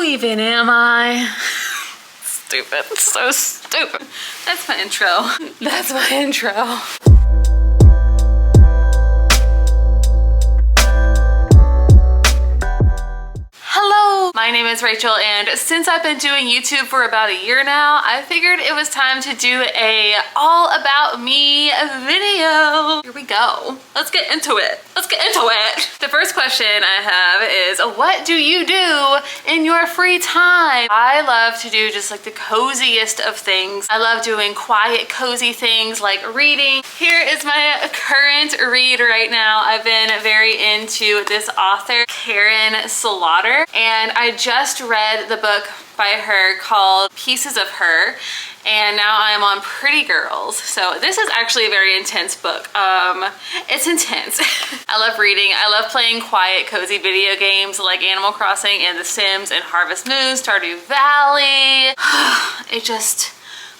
even am I? Stupid. So stupid. That's my intro. That's my intro. Hello, my name is Rachel, and since I've been doing YouTube for about a year now, I figured it was time to do a all about me video. Here we go. Let's get into it. Let's get into it. The first question I have is, what do you do in your free time? I love to do just like the coziest of things. I love doing quiet, cozy things like reading. Here is my current read right now. I've been very into this author, Karen Slaughter, and I just read the book by her called Pieces of Her, and now I am on Pretty Girls. So this is actually a very intense book. It's intense. I love reading. I love playing quiet, cozy video games like Animal Crossing and The Sims and Harvest Moon, Stardew Valley. It just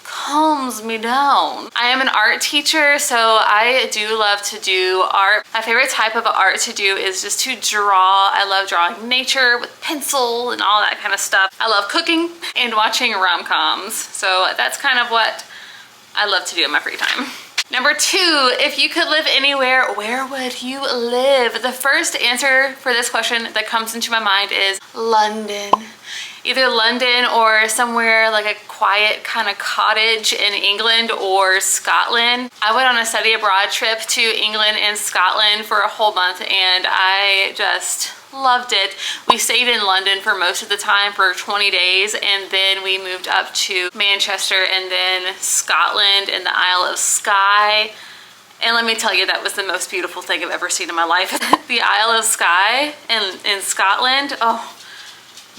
calms me down. I am an art teacher, so I do love to do art. My favorite type of art to do is just to draw. I love drawing nature with pencil and all that kind of stuff. I love cooking and watching rom-coms. So that's kind of what I love to do in my free time. Number 2, if you could live anywhere, where would you live? The first answer for this question that comes into my mind is London. Either London or somewhere like a quiet kind of cottage in England or Scotland. I went on a study abroad trip to England and Scotland for a whole month, and I just loved it. We stayed in London for most of the time for 20 days, and then we moved up to Manchester and then Scotland and the Isle of Skye. And let me tell you, that was the most beautiful thing I've ever seen in my life. The Isle of Skye in Scotland, oh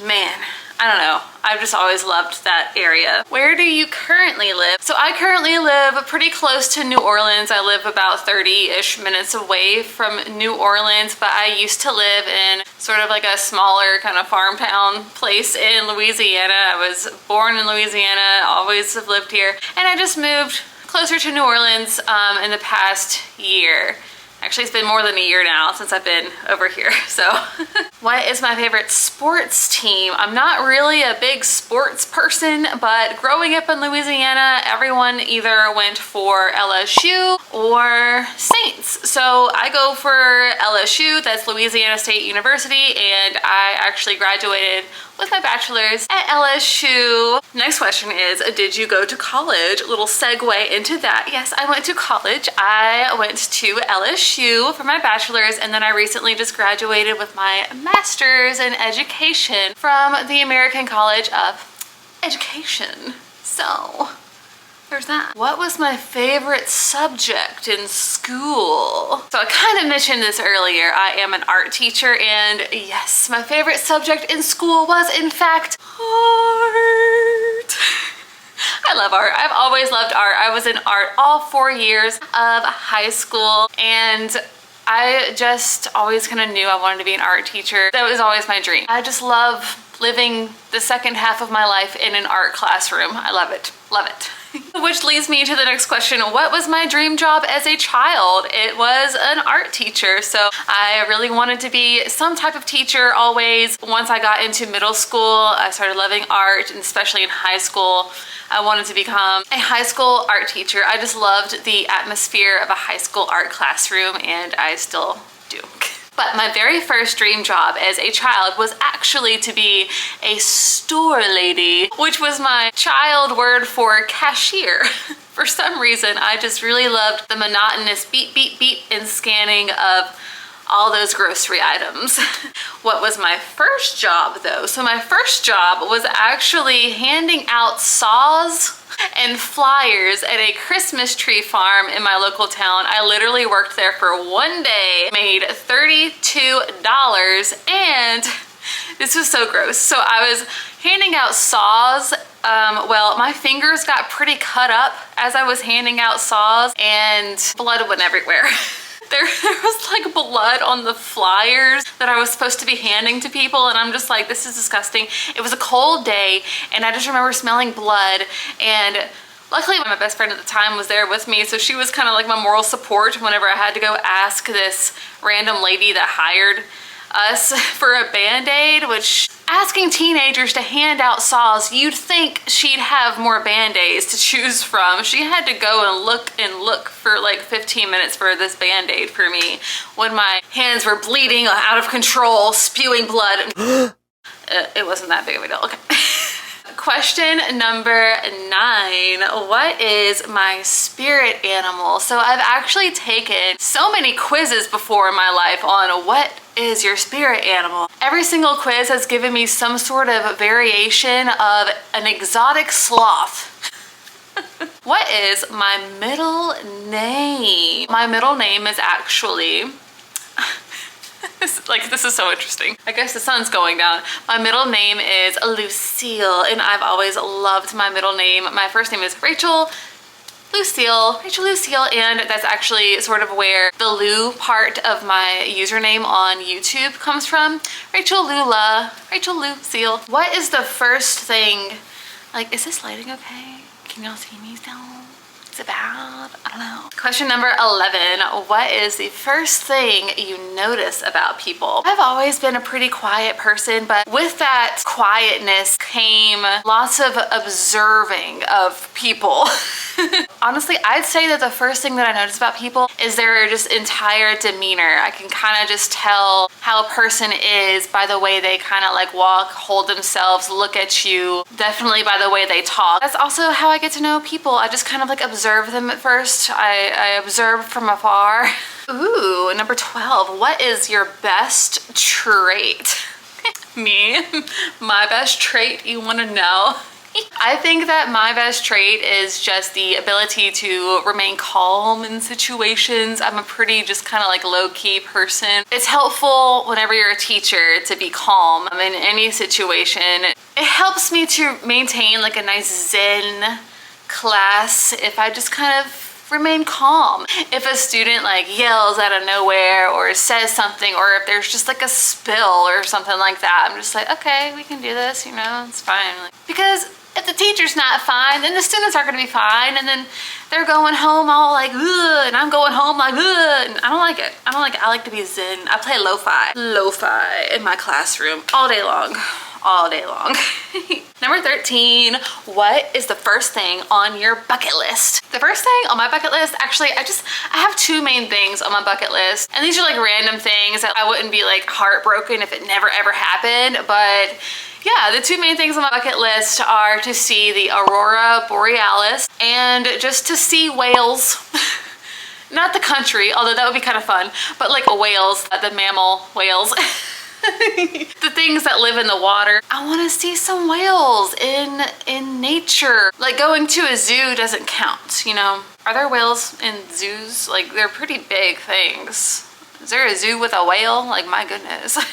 man. I don't know. I've just always loved that area. Where do you currently live? So I currently live pretty close to New Orleans. I live about 30-ish minutes away from New Orleans, but I used to live in sort of like a smaller kind of farm town place in Louisiana. I was born in Louisiana, always have lived here, and I just moved closer to New Orleans in the past year. Actually, it's been more than a year now since I've been over here, so. What is my favorite sports team? I'm not really a big sports person, but growing up in Louisiana, everyone either went for LSU or Saints. So I go for LSU, that's Louisiana State University, and I actually graduated with my bachelor's at LSU. Next question is, did you go to college? A little segue into that. Yes, I went to college. I went to LSU for my bachelor's, and then I recently just graduated with my master's in education from the American College of Education. So there's that. What was my favorite subject in school? So I kind of mentioned this earlier. I am an art teacher, and yes, my favorite subject in school was in fact art. I love art. I've always loved art. I was in art all 4 years of high school, and I just always kind of knew I wanted to be an art teacher. That was always my dream. I just love living the second half of my life in an art classroom. I love it. Love it. Which leads me to the next question. What was my dream job as a child? It was an art teacher. So I really wanted to be some type of teacher always. Once I got into middle school, I started loving art, and especially in high school, I wanted to become a high school art teacher. I just loved the atmosphere of a high school art classroom, and I still do. But my very first dream job as a child was actually to be a store lady, which was my child word for cashier. For some reason, I just really loved the monotonous beep, beep, beep and scanning of all those grocery items. What was my first job though? So my first job was actually handing out saws and flyers at a Christmas tree farm in my local town. I literally worked there for one day, made $32, and this was so gross. So I was handing out saws. Well, my fingers got pretty cut up as I was handing out saws, and blood went everywhere. There was like blood on the flyers that I was supposed to be handing to people, and I'm just like, this is disgusting. It was a cold day, and I just remember smelling blood, and luckily my best friend at the time was there with me, so she was kind of like my moral support whenever I had to go ask this random lady that hired us for a Band-Aid, which asking teenagers to hand out saws, you'd think she'd have more Band-Aids to choose from. She had to go and look for like 15 minutes for this Band-Aid for me when my hands were bleeding out of control, spewing blood. It wasn't that big of a deal. Okay. Question number 9. What is my spirit animal? So I've actually taken so many quizzes before in my life on what is your spirit animal. Every single quiz has given me some sort of variation of an exotic sloth. What is my middle name? My middle name is actually... This is so interesting. I guess the sun's going down. My middle name is Lucille, and I've always loved my middle name. My first name is Rachel Lucille, and that's actually sort of where the Lou part of my username on YouTube comes from. Rachel Lucille. What is the first thing, like, is this lighting okay? Can y'all see me still? Is it bad? I don't know. Question number 11. What is the first thing you notice about people? I've always been a pretty quiet person, but with that quietness came lots of observing of people. Honestly, I'd say that the first thing that I notice about people is their just entire demeanor. I can kind of just tell how a person is by the way they kind of like walk, hold themselves, look at you. Definitely by the way they talk. That's also how I get to know people. I just kind of like observe them at first. I observe from afar. Ooh, number 12. What is your best trait? Me? My best trait, you want to know? I think that my best trait is just the ability to remain calm in situations. I'm a pretty just kind of like low-key person. It's helpful whenever you're a teacher to be calm in any situation. It helps me to maintain like a nice zen class if I just kind of remain calm. If a student like yells out of nowhere or says something, or if there's just like a spill or something like that, I'm just like, okay, we can do this, you know, it's fine. Like, because if the teacher's not fine, then the students aren't gonna be fine, and then they're going home all like, ugh, and I'm going home like, ugh, and I don't like it. I don't like it. I like to be zen. I play lo-fi in my classroom all day long. Number 13, what is the first thing on your bucket list? The first thing on my bucket list, actually, I have 2 main things on my bucket list, and these are like random things that I wouldn't be like heartbroken if it never ever happened, but yeah, the 2 main things on my bucket list are to see the Aurora Borealis and just to see whales. Not the country, although that would be kind of fun, but like whales, the mammal whales. The things that live in the water. I want to see some whales in nature. Like going to a zoo doesn't count, you know? Are there whales in zoos? Like they're pretty big things. Is there a zoo with a whale? Like, my goodness.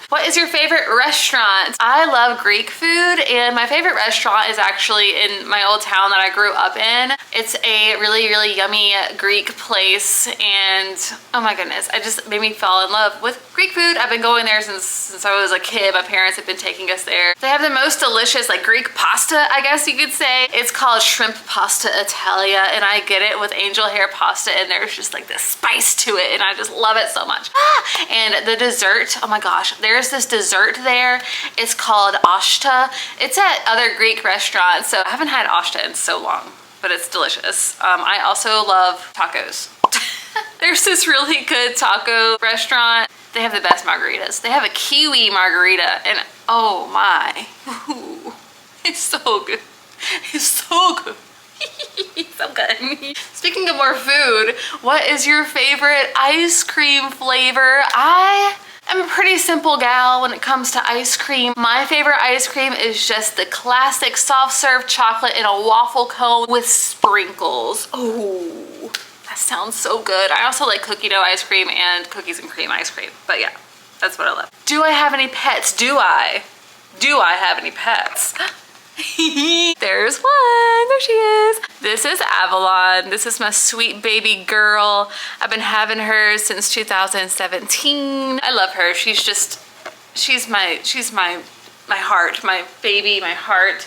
What is your favorite restaurant? I love Greek food, and my favorite restaurant is actually in my old town that I grew up in. It's a really, really yummy Greek place, and oh my goodness, it just made me fall in love with Greek food. I've been going there since I was a kid. My parents have been taking us there. They have the most delicious like Greek pasta, I guess you could say. It's called shrimp pasta Italia, and I get it with angel hair pasta, and there's just like this spice to it, and I just love it so much. And the dessert, oh my gosh, there's this dessert there. It's called ashta. It's at other Greek restaurants, so I haven't had ashta in so long, but it's delicious. I also love tacos. There's this really good taco restaurant. They have the best margaritas. They have a kiwi margarita, and oh my, ooh, it's so good. It's so good. So good. Speaking of more food, what is your favorite ice cream flavor? I am a pretty simple gal when it comes to ice cream. My favorite ice cream is just the classic soft serve chocolate in a waffle cone with sprinkles. Oh, that sounds so good. I also like cookie dough ice cream and cookies and cream ice cream, but yeah, that's what I love. Do I have any pets? Do I have any pets? There's one, there she is. This is Avalon. This is my sweet baby girl. I've been having her since 2017. I love her. She's my heart, my baby, my heart.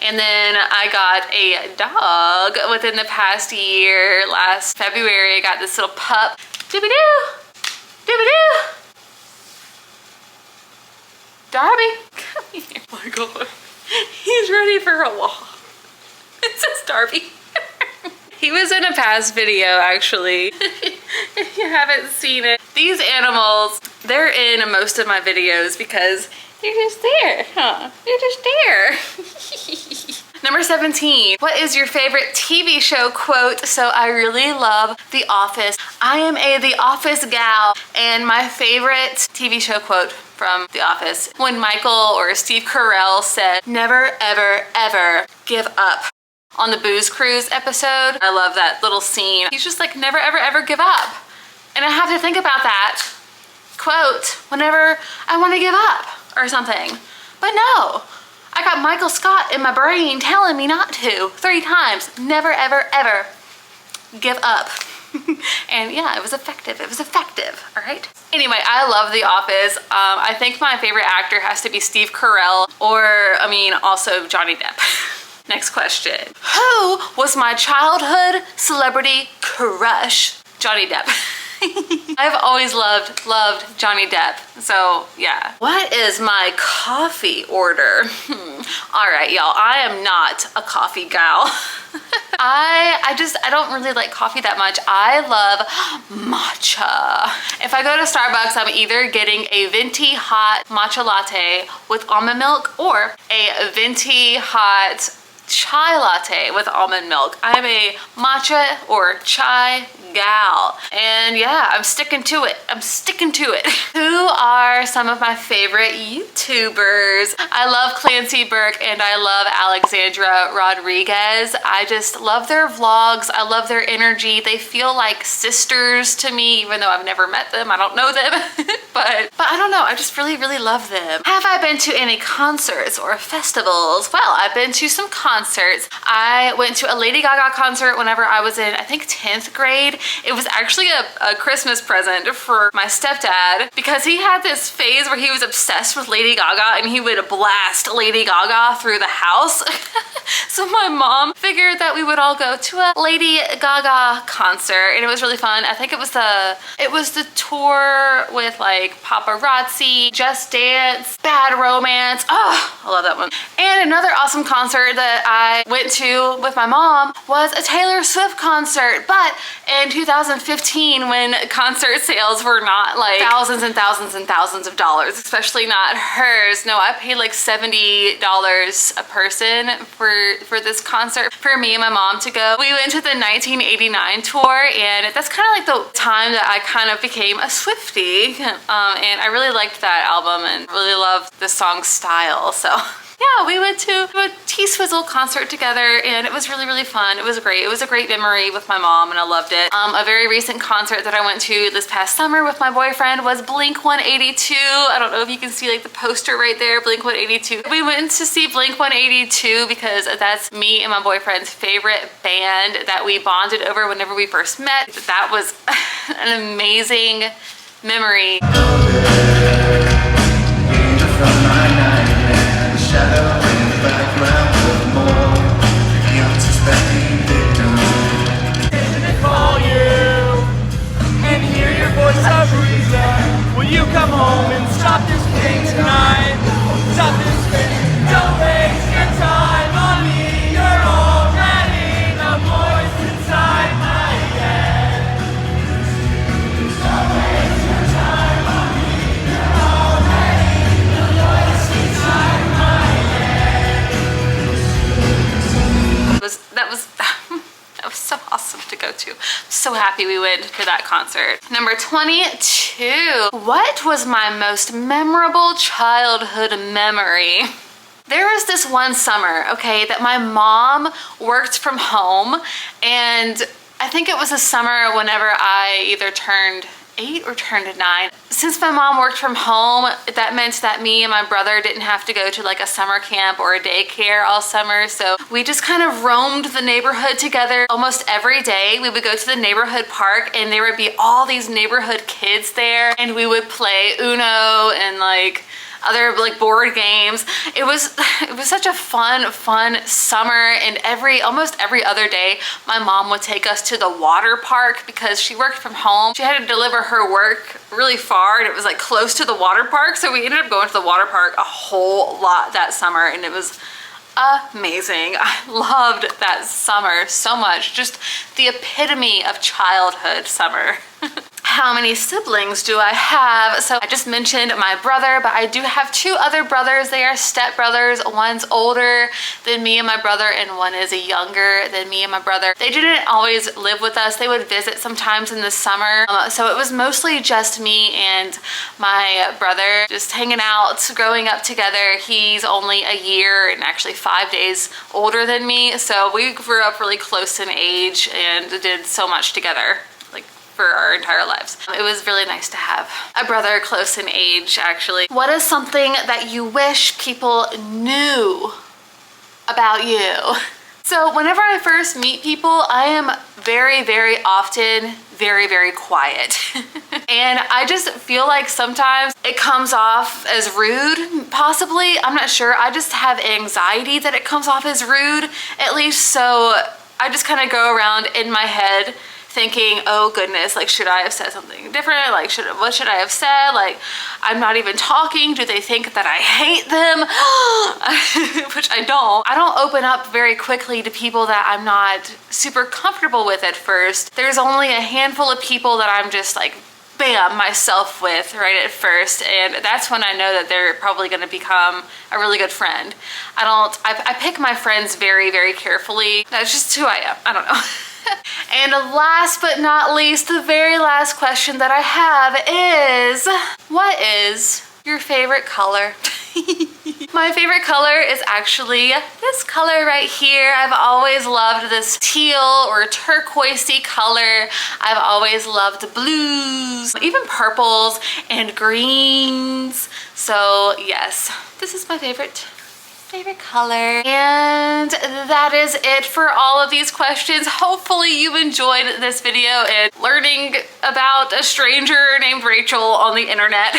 And then I got a dog within the past year. Last February, I got this little pup. Doobie-doo, doobie-doo. Darby, come here. Oh my God. He's ready for a walk. It says Darby. He was in a past video, actually. If you haven't seen it. These animals, they're in most of my videos because they're just there, huh? They're just there. Number 17, what is your favorite TV show quote? So I really love The Office. I am a The Office gal, and my favorite TV show quote from The Office, when Michael or Steve Carell said, "Never, ever, ever give up." On the Booze Cruise episode, I love that little scene. He's just like, never, ever, ever give up. And I have to think about that quote whenever I want to give up or something. But no, I got Michael Scott in my brain telling me not to 3 times. Never, ever, ever give up. And yeah, it was effective. It was effective, all right? Anyway, I love The Office. I think my favorite actor has to be Steve Carell, or I mean, also Johnny Depp. Next question. Who was my childhood celebrity crush? Johnny Depp. I've always loved Johnny Depp. So yeah. What is my coffee order? All right, y'all, I am not a coffee gal. I don't really like coffee that much. I love matcha. If I go to Starbucks, I'm either getting a venti hot matcha latte with almond milk or a venti hot chai latte with almond milk. I'm a matcha or chai gal. And yeah, I'm sticking to it. I'm sticking to it. Who are some of my favorite YouTubers? I love Clancy Burke and I love Alexandra Rodriguez. I just love their vlogs. I love their energy. They feel like sisters to me, even though I've never met them. I don't know them. but I don't know. I just really, really love them. Have I been to any concerts or festivals? Well, I've been to some concerts. I went to a Lady Gaga concert whenever I was in, I think, 10th grade. It was actually a Christmas present for my stepdad because he had this phase where he was obsessed with Lady Gaga and he would blast Lady Gaga through the house. So my mom figured that we would all go to a Lady Gaga concert and it was really fun. I think it was the tour with like Paparazzi, Just Dance, Bad Romance. Oh, I love that one. And another awesome concert that I went to with my mom was a Taylor Swift concert, but in 2015 when concert sales were not like thousands and thousands and thousands of dollars, especially not hers. No, I paid like $70 a person for this concert for me and my mom to go. We went to the 1989 tour and that's kind of like the time that I kind of became a Swiftie. And I really liked that album and really loved the song Style. So yeah, we went to a T-Swizzle concert together and it was really, really fun. It was great. It was a great memory with my mom and I loved it. A very recent concert that I went to this past summer with my boyfriend was Blink 182. I don't know if you can see like the poster right there, Blink 182. We went to see Blink 182 because that's me and my boyfriend's favorite band that we bonded over whenever we first met. That was an amazing memory. Shadow in the background of more the unsuspecting victim. Isn't it call you and hear your voice of reason? Will you come home and stop this pain tonight? Stop this pain. Don't waste your time on me. You're already the voice inside my head. Don't waste your time on me. You're already the voice inside my head. That was so awesome to go to. I'm so happy we went for that concert. Number 22. What was my most memorable childhood memory? There was this one summer, okay, that my mom worked from home and I think it was a summer whenever I either turned 8 or turned 9. Since my mom worked from home, that meant that me and my brother didn't have to go to like a summer camp or a daycare all summer. So we just kind of roamed the neighborhood together almost every day. We would go to the neighborhood park and there would be all these neighborhood kids there and we would play Uno and like other like board games. It was such a fun summer, and almost every other day my mom would take us to the water park because she worked from home. She had to deliver her work really far, and it was like close to the water park, so we ended up going to the water park a whole lot that summer, and it was amazing. I loved that summer so much. Just the epitome of childhood summer. How many siblings do I have? So I just mentioned my brother, but I do have two other brothers. They are stepbrothers. One's older than me and my brother, and one is younger than me and my brother. They didn't always live with us. They would visit sometimes in the summer. So it was mostly just me and my brother just hanging out, growing up together. He's only a year and actually 5 days older than me. So we grew up really close in age and did so much together, like for our entire lives. It was really nice to have a brother close in age, actually. What is something that you wish people knew about you? So whenever I first meet people, I am very often very quiet. And I just feel like sometimes it comes off as rude, possibly. I'm not sure. I just have anxiety that it comes off as rude, at least. So I just kind of go around in my head thinking, oh goodness, like, should I have said something different? Like, what should I have said? Like, I'm not even talking. Do they think that I hate them? Which I don't. I don't open up very quickly to people that I'm not super comfortable with at first. There's only a handful of people that I'm just like, bam, myself with right at first, and that's when I know that they're probably going to become a really good friend. I pick my friends very carefully. That's just who I am. I don't know. And last but not least, the very last question that I have is, what is your favorite color? My favorite color is actually this color right here. I've always loved this teal or turquoisey color. I've always loved blues, even purples and greens. So yes, this is my favorite color. And that is it for all of these questions. Hopefully you enjoyed this video and learning about a stranger named Rachel on the internet.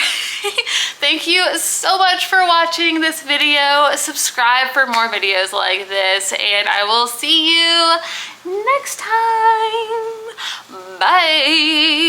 Thank you so much for watching this video. Subscribe for more videos like this, and I will see you next time. Bye.